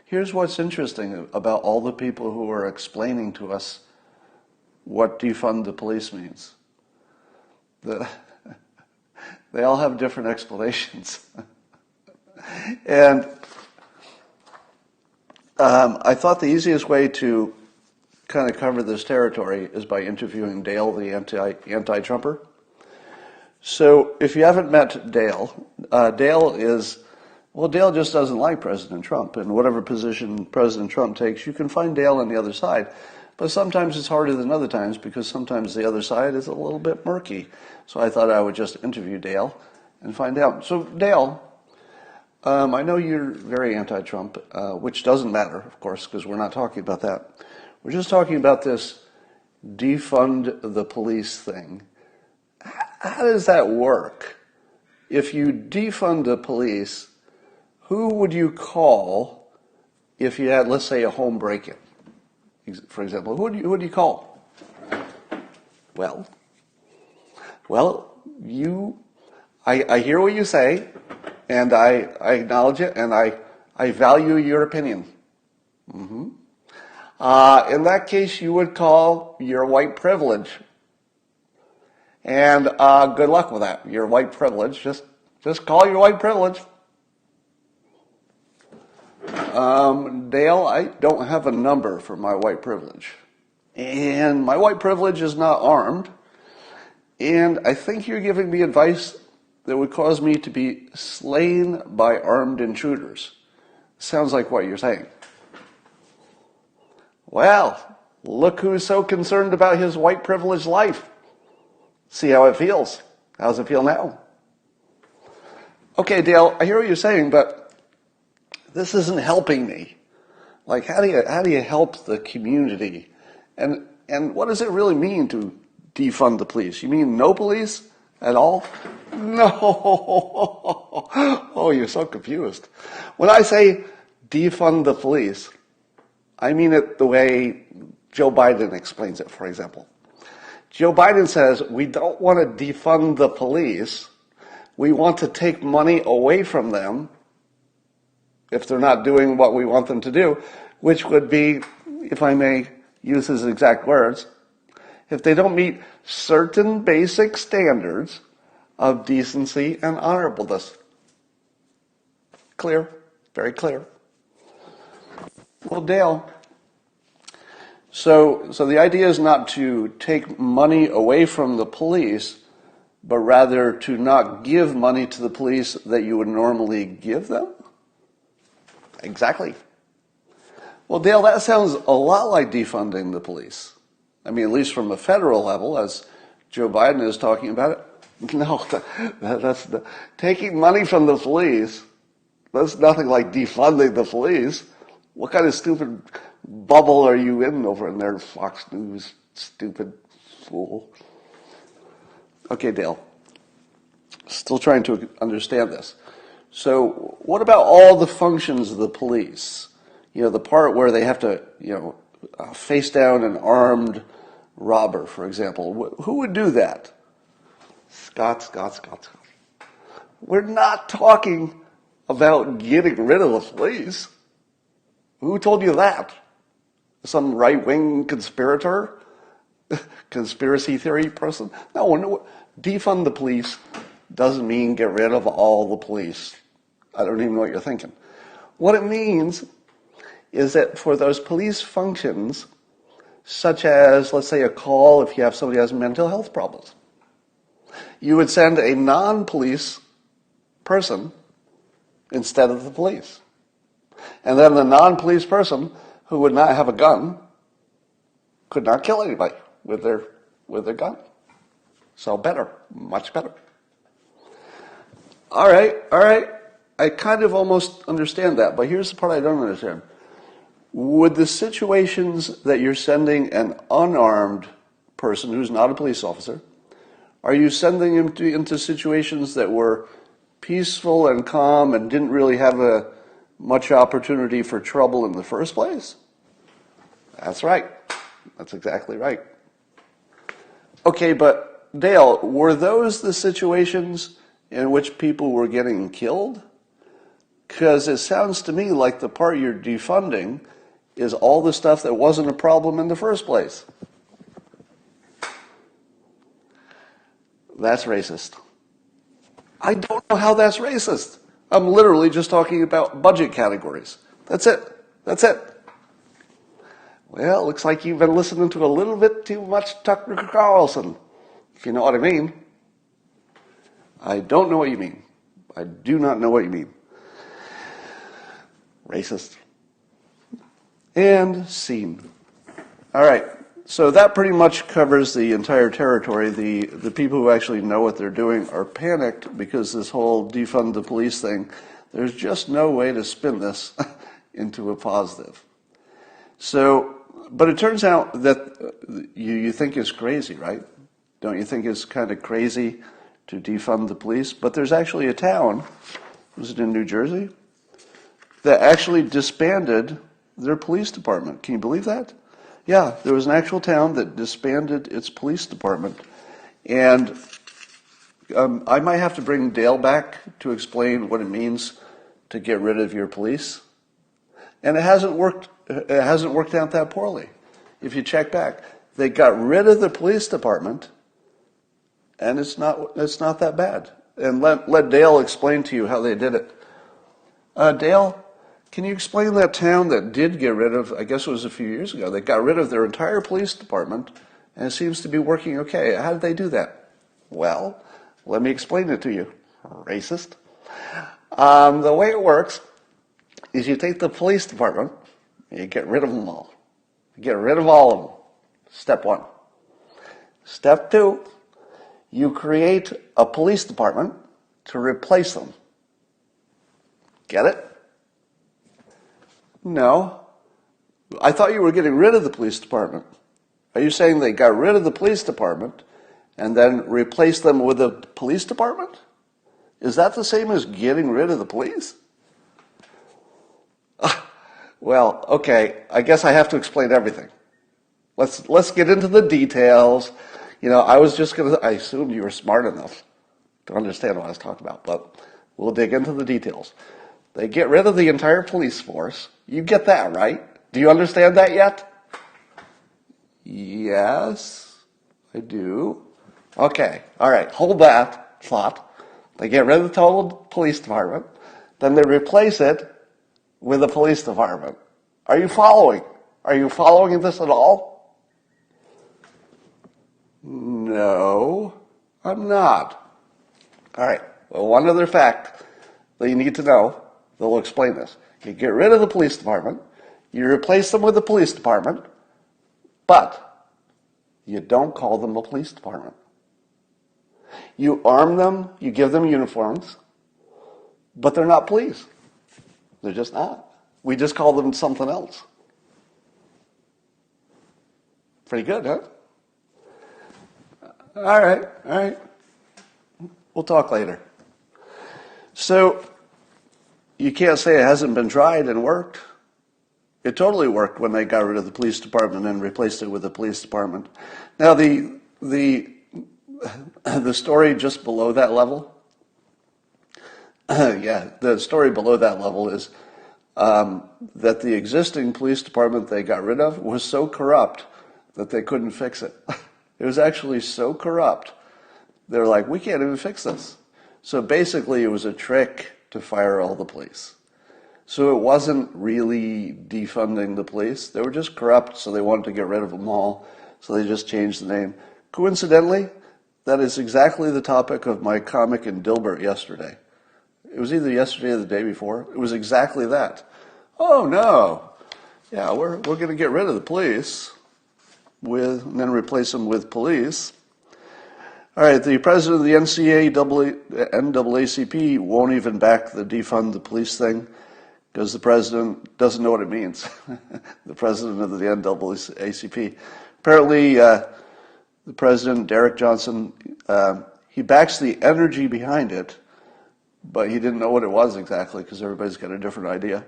Here's what's interesting about all the people who are explaining to us what defund the police means. They all have different explanations. And I thought the easiest way to kind of cover this territory is by interviewing Dale, the anti-Trumper. So if you haven't met Dale, Dale just doesn't like President Trump, and whatever position President Trump takes, you can find Dale on the other side. But sometimes it's harder than other times because sometimes the other side is a little bit murky. So I thought I would just interview Dale and find out. So Dale, I know you're very anti-Trump, which doesn't matter, of course, because we're not talking about that. We're just talking about this defund the police thing. How does that work? If you defund the police, who would you call if you had, let's say, a home break-in? For example, who do you call? Well, I hear what you say, and I acknowledge it, and I value your opinion. In that case, you would call your white privilege. And good luck with that. Your white privilege. Just call your white privilege. Dale, I don't have a number for my white privilege. And my white privilege is not armed. And I think you're giving me advice that would cause me to be slain by armed intruders. Sounds like what you're saying. Well, look who's so concerned about his white privileged life. See how it feels. How does it feel now? Okay, Dale, I hear what you're saying, but this isn't helping me. Like, how do you help the community? And what does it really mean to defund the police? You mean no police at all? No. Oh, you're so confused. When I say defund the police, I mean it the way Joe Biden explains it, for example. Joe Biden says, we don't want to defund the police. We want to take money away from them if they're not doing what we want them to do, which would be, if I may use his exact words, if they don't meet certain basic standards of decency and honorableness. Clear? Very clear. Well, Dale, so the idea is not to take money away from the police, but rather to not give money to the police that you would normally give them? Exactly. Well, Dale, that sounds a lot like defunding the police. I mean, at least from a federal level, as Joe Biden is talking about it. No, that's taking money from the police. That's nothing like defunding the police. What kind of stupid bubble are you in over in there, Fox News, stupid fool? Okay, Dale. Still trying to understand this. So what about all the functions of the police? You know, the part where they have to, face down an armed robber, for example. Who would do that? Scott. We're not talking about getting rid of the police. Who told you that? Some right-wing conspirator? Conspiracy theory person? No, defund the police doesn't mean get rid of all the police. I don't even know what you're thinking. What it means is that for those police functions, such as, let's say, a call if you have somebody who has mental health problems, you would send a non-police person instead of the police. And then the non-police person who would not have a gun could not kill anybody with their gun. So better, much better. All right. I kind of almost understand that, but here's the part I don't understand. Would the situations that you're sending an unarmed person who's not a police officer, are you sending him into situations that were peaceful and calm and didn't really have much opportunity for trouble in the first place? That's right. That's exactly right. Okay, but Dale, were those the situations in which people were getting killed? Because it sounds to me like the part you're defunding is all the stuff that wasn't a problem in the first place. That's racist. I don't know how that's racist. I'm literally just talking about budget categories. That's it. That's it. Well, looks like you've been listening to a little bit too much Tucker Carlson, if you know what I mean. I don't know what you mean. I do not know what you mean. Racist. And scene. All right. So that pretty much covers the entire territory. The people who actually know what they're doing are panicked because this whole defund the police thing, there's just no way to spin this into a positive. So, but it turns out that you think it's crazy, right? Don't you think it's kind of crazy to defund the police? But there's actually a town, was it in New Jersey, that actually disbanded their police department. Can you believe that? Yeah, there was an actual town that disbanded its police department. And I might have to bring Dale back to explain what it means to get rid of your police. And it hasn't worked out that poorly. If you check back, they got rid of the police department, and it's not that bad. And let Dale explain to you how they did it. Dale, can you explain that town that did get rid of, I guess it was a few years ago, they got rid of their entire police department, and it seems to be working okay. How did they do that? Well, let me explain it to you. Racist. The way it works is you take the police department, and you get rid of them all. You get rid of all of them. Step one. Step two, you create a police department to replace them. Get it? No. I thought you were getting rid of the police department. Are you saying they got rid of the police department and then replaced them with a police department? Is that the same as getting rid of the police? Well, okay, I guess I have to explain everything. Let's get into the details. You know, I assumed you were smart enough to understand what I was talking about, but we'll dig into the details. They get rid of the entire police force. You get that, right? Do you understand that yet? Yes, I do. Okay, all right, hold that thought. They get rid of the total police department, then they replace it with a police department. Are you following? Are you following this at all? No, I'm not. All right, well, one other fact that you need to know that will explain this. You get rid of the police department, you replace them with the police department, but you don't call them a police department. You arm them, you give them uniforms, but they're not police. They're just not. We just call them something else. Pretty good, huh? All right. We'll talk later. So, you can't say it hasn't been tried and worked. It totally worked when they got rid of the police department and replaced it with the police department. Now, the story just below that level, the story below that level is that the existing police department they got rid of was so corrupt that they couldn't fix it. It was actually so corrupt, they're like, we can't even fix this. So basically it was a trick to fire all the police. So it wasn't really defunding the police. They were just corrupt, so they wanted to get rid of them all. So they just changed the name. Coincidentally, that is exactly the topic of my comic in Dilbert yesterday. It was either yesterday or the day before. It was exactly that. Oh no, yeah, we're going to get rid of the police and then replace them with police. All right, the president of the NAACP won't even back the defund the police thing because the president doesn't know what it means. The president of the NAACP. Apparently, the president, Derek Johnson, he backs the energy behind it, but he didn't know what it was exactly because everybody's got a different idea.